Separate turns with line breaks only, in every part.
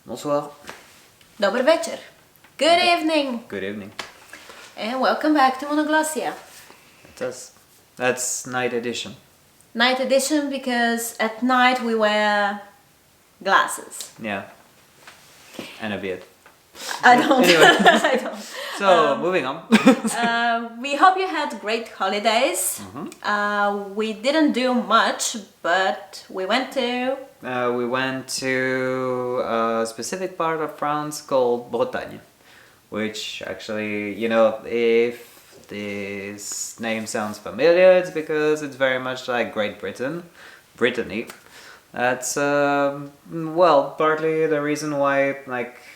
Bonsoir.
Dobry wieczór. Good evening.
Good evening.
And welcome back to Monoglossia.
That's night edition.
Night edition because at night we wear glasses.
Yeah. And a beard.
I don't.
Anyway.
I don't.
So, moving on.
We hope you had great holidays. We didn't do much, but we went to...
We went to a specific part of France called Bretagne, which actually, if this name sounds familiar, it's because it's very much like Great Britain, Brittany. That's, partly the reason why,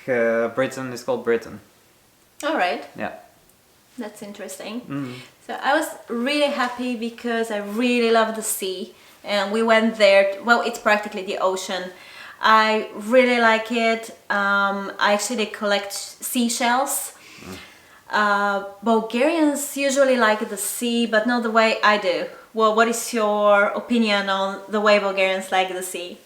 Britain is called Britain.
All right.
Yeah.
That's interesting.
Mm.
So I was really happy because I really love the sea. And we went there, it's practically the ocean. I really like it. I actually collect seashells. Bulgarians usually like the sea, but not the way I do. Well, what is your opinion on the way Bulgarians like the sea?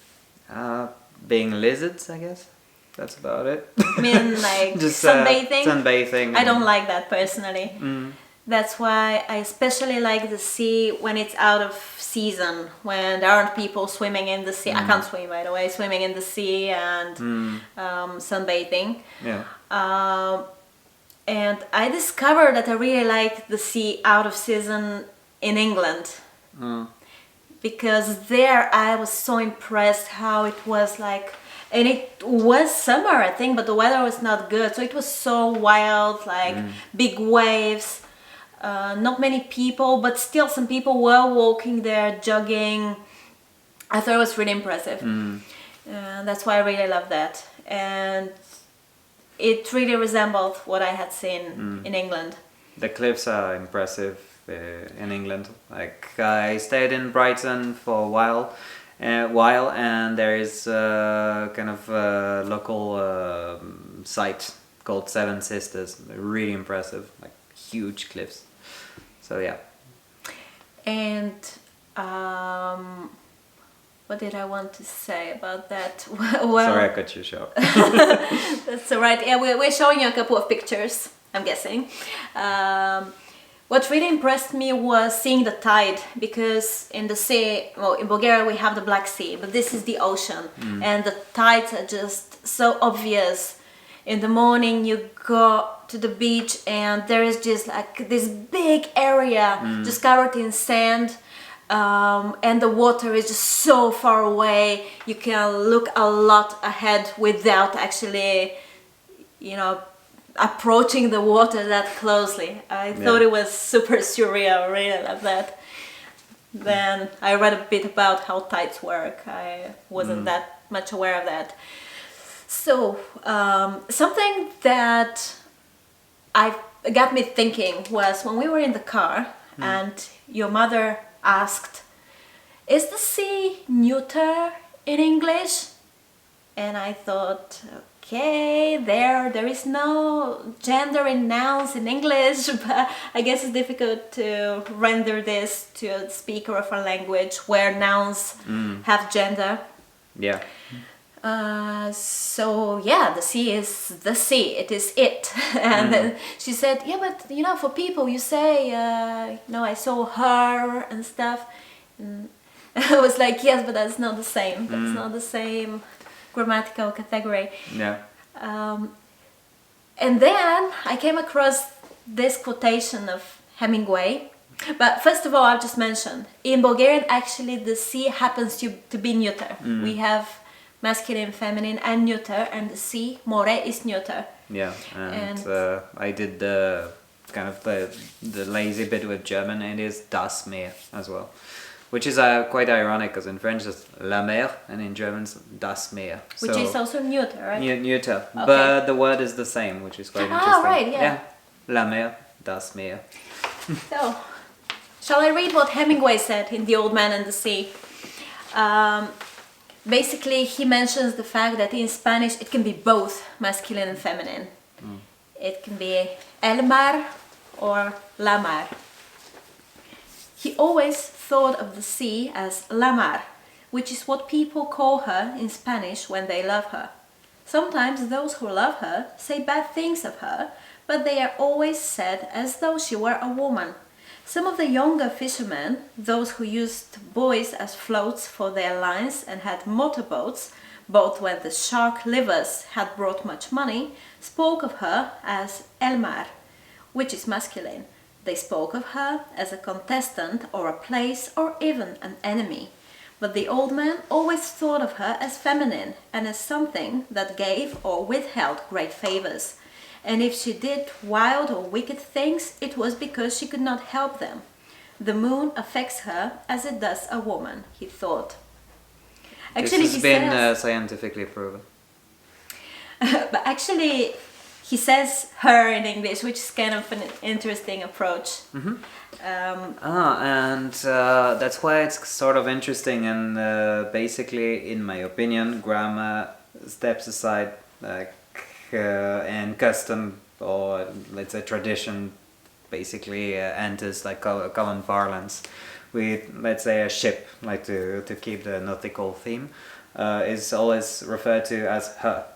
Being lizards, I guess. That's about it.
I mean, like
Just
sunbathing?
Sunbathing.
I don't like that personally.
Mm.
That's why I especially like the sea when it's out of season, when there aren't people swimming in the sea. I can't swim, by the way, swimming in the sea and sunbathing.
Yeah.
And I discovered that I really like the sea out of season in England. Because there I was so impressed how it was like, and it was summer I think, but the weather was not good, so it was so wild, like big waves. Not many people, but still some people were walking there, jogging. I thought it was really impressive. That's why I really love that. And it really resembled what I had seen in England.
The cliffs are impressive in England. Like I stayed in Brighton for a while, and there is kind of a local site called Seven Sisters. Really impressive, like huge cliffs. So yeah.
And what did I want to say about that?
Sorry, I cut you short.
That's all right. Yeah, we're showing you a couple of pictures, I'm guessing. What really impressed me was seeing the tide, because in the sea, in Bulgaria we have the Black Sea, but this is the ocean, and the tides are just so obvious. In the morning you go to the beach and there is just like this big area just covered in sand, and the water is just so far away. You can look a lot ahead without actually, approaching the water that closely. I thought it was super surreal. I really love that. Then I read a bit about how tides work. I wasn't that much aware of that. So something that got me thinking was when we were in the car and your mother asked, "Is the sea neuter in English?" And I thought, okay, there is no gender in nouns in English, but I guess it's difficult to render this to a speaker of a language where nouns have gender.
Yeah.
So yeah, the sea is the sea, it is it. And then she said, yeah, but for people you say, I saw her and stuff. And I was like, yes, but that's not the same. That's not the same grammatical category.
Yeah.
And then I came across this quotation of Hemingway. But first of all, I'll just mention, in Bulgarian actually the sea happens to be neuter. We have masculine, feminine and neuter, and the sea, more, is neuter.
Yeah, and I did the kind of the lazy bit with German, and it is das Meer as well, which is quite ironic because in French it's la mer and in German it's das Meer,
which is also neuter, right?
Neuter,
Okay.
but the word is the same, which is quite interesting.
Ah, right, yeah.
La mer, das Meer.
So, shall I read what Hemingway said in The Old Man and the Sea? Basically, he mentions the fact that in Spanish it can be both masculine and feminine. It can be el mar or la mar. He always thought of the sea as la mar, which is what people call her in Spanish when they love her. Sometimes those who love her say bad things of her, but they are always said as though she were a woman. Some of the younger fishermen, those who used buoys as floats for their lines and had motorboats, both when the shark livers had brought much money, spoke of her as Elmar, which is masculine. They spoke of her as a contestant or a place or even an enemy. But the old man always thought of her as feminine and as something that gave or withheld great favors. And if she did wild or wicked things, it was because she could not help them. The moon affects her as it does a woman, he thought. Actually,
this has been scientifically proven.
But actually, he says her in English, which is kind of an interesting approach.
And that's why it's sort of interesting, and basically, in my opinion, grammar steps aside and custom, or let's say tradition, basically enters like common parlance. With, let's say, a ship, like to keep the nautical theme, is always referred to as her.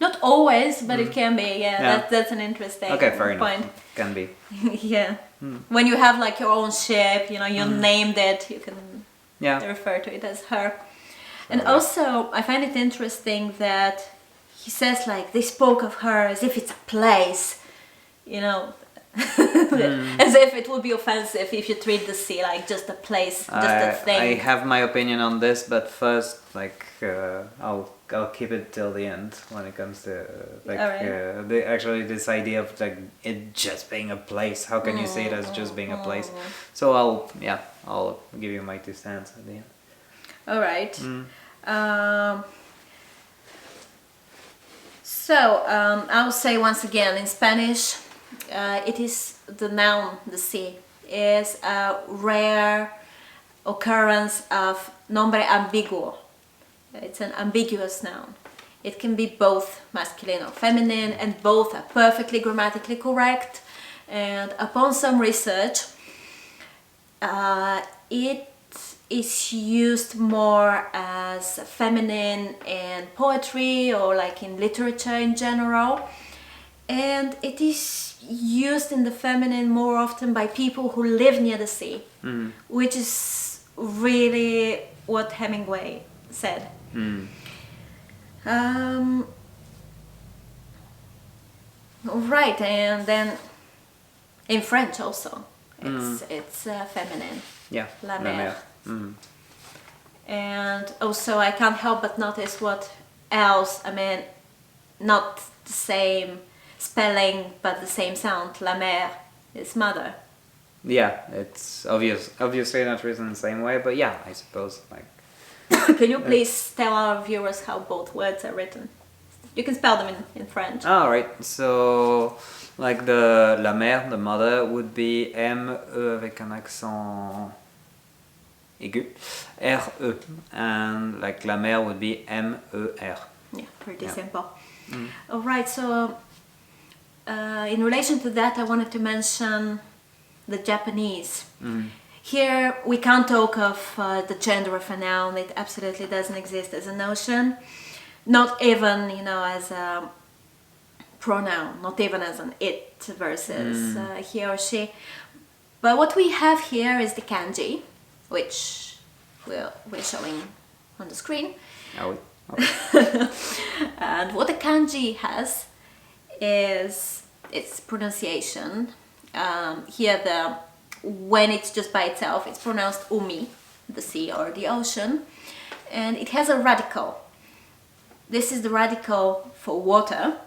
Not always, but it can be. Yeah. That's an interesting
fair
point.
Enough. Can be.
Yeah. When you have like your own ship, you named it, you can refer to it as her. And also, I find it interesting that he says like they spoke of her as if it's a place, as if it would be offensive if you treat the sea like just a place, just a thing.
I have my opinion on this, but first, I'll keep it till the end when it comes to this idea of like it just being a place. How can you see it as just being a place? So I'll give you my 2 cents at the end.
All right. So I'll say once again in Spanish. It is the noun, the sea, is a rare occurrence of nombre ambiguo. It's an ambiguous noun. It can be both masculine or feminine, and both are perfectly grammatically correct. And upon some research, it is used more as feminine in poetry or like in literature in general. And it is used in the feminine more often by people who live near the sea, which is really what Hemingway said. Right, and then in French also, it's feminine.
Yeah,
la mer. And also I can't help but notice what else, not the same spelling but the same sound. La mer is mother.
Yeah, it's obviously not written the same way, but yeah, I suppose like.
Can you please tell our viewers how both words are written? You can spell them in French.
All right, so like the la mère, the mother, would be M-E avec un accent aigu, R-E, and like la mère would be M-E-R.
Yeah, pretty simple. All right, so in relation to that, I wanted to mention the Japanese. Here we can't talk of the gender of a noun. It absolutely doesn't exist as a notion, not even as a pronoun, not even as an it versus he or she. But what we have here is the kanji, which we're showing on the screen.
Oh.
And what the kanji has is its pronunciation. Here when it's just by itself, it's pronounced umi, the sea or the ocean, and it has a radical. This is the radical for water,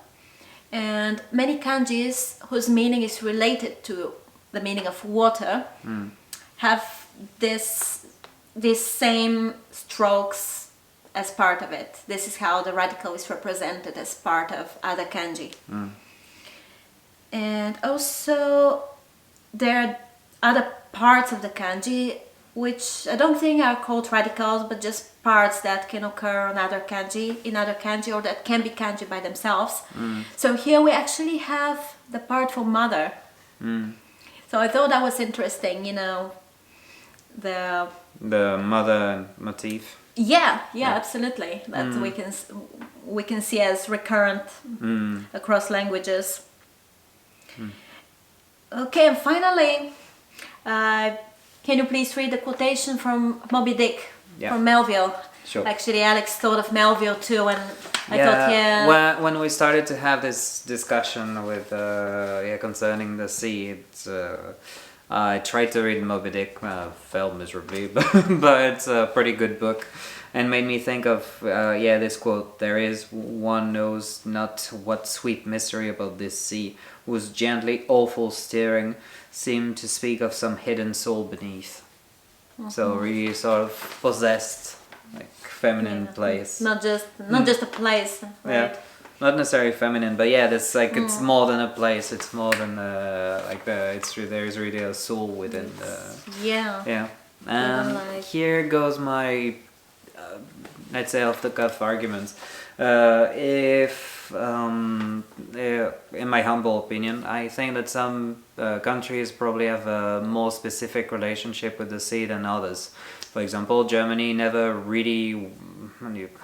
and many kanjis whose meaning is related to the meaning of water have this same strokes as part of it. This is how the radical is represented as part of other kanji. And also there are other parts of the kanji which I don't think are called radicals, but just parts that can occur in other kanji, or that can be kanji by themselves. So here we actually have the part for mother. So I thought that was interesting, the
mother motif.
Yeah, absolutely. That we can see as recurrent across languages. Okay, and finally, can you please read the quotation from Moby Dick, from Melville?
Sure.
Actually, Alex thought of Melville too, and I thought,
When we started to have this discussion with concerning the sea, I tried to read Moby Dick, failed miserably, but it's a pretty good book, and made me think of this quote: "There is one knows not what sweet mystery about this sea, whose gently awful steering seemed to speak of some hidden soul beneath." So really sort of possessed, like feminine place.
Not just a place, right?
Yeah, not necessarily feminine, but that's like it's more than a place. It's more than there's really a soul within the.
Yeah.
And here goes my, let's say, off the cuff arguments. In my humble opinion, I think that some countries probably have a more specific relationship with the sea than others. For example, Germany never really,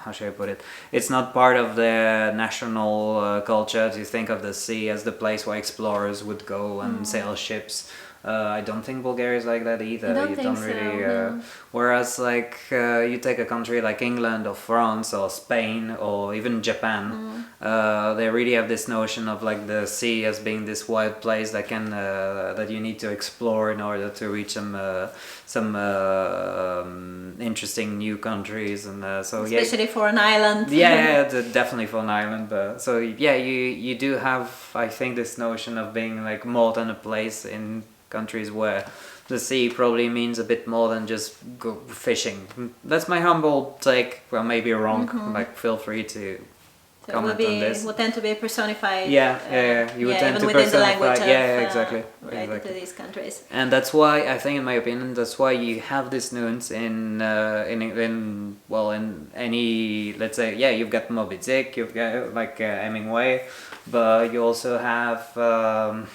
how should I put it? It's not part of their national culture to think of the sea as the place where explorers would go and sail ships. I don't think Bulgaria is like that either.
I don't think so.
Whereas, like, you take a country like England or France or Spain or even Japan, they really have this notion of like the sea as being this wild place that can that you need to explore in order to reach some interesting new countries, and
especially for an island.
Definitely for an island. So you do have, I think, this notion of being like more than a place in countries where the sea probably means a bit more than just go fishing. That's my humble take. Well, maybe wrong. Like, feel free to comment on this.
Would tend to be personified.
You would tend
even
to
within the
personify.
language
Exactly.
related to these countries.
And that's why I think, in my opinion, that's why you have this nuance in any, let's say, you've got Moby Dick, you've got like Hemingway, but you also have I'm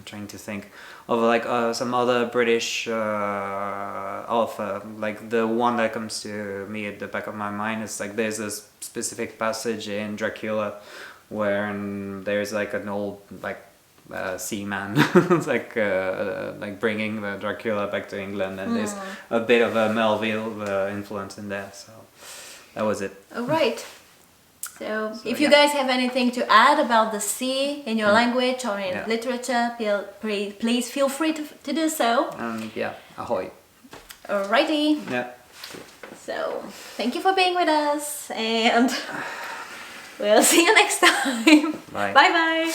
trying to think of like some other British author. Like, the one that comes to me at the back of my mind is like there's a specific passage in Dracula where there's like an old like seaman like bringing the Dracula back to England, and there's a bit of a Melville influence in there. So that was it.
All right. So if you guys have anything to add about the sea in your language or in literature, please feel free to do so.
Ahoy.
Alrighty.
Yeah.
So thank you for being with us, and we'll see you next time.
Bye.
Bye bye.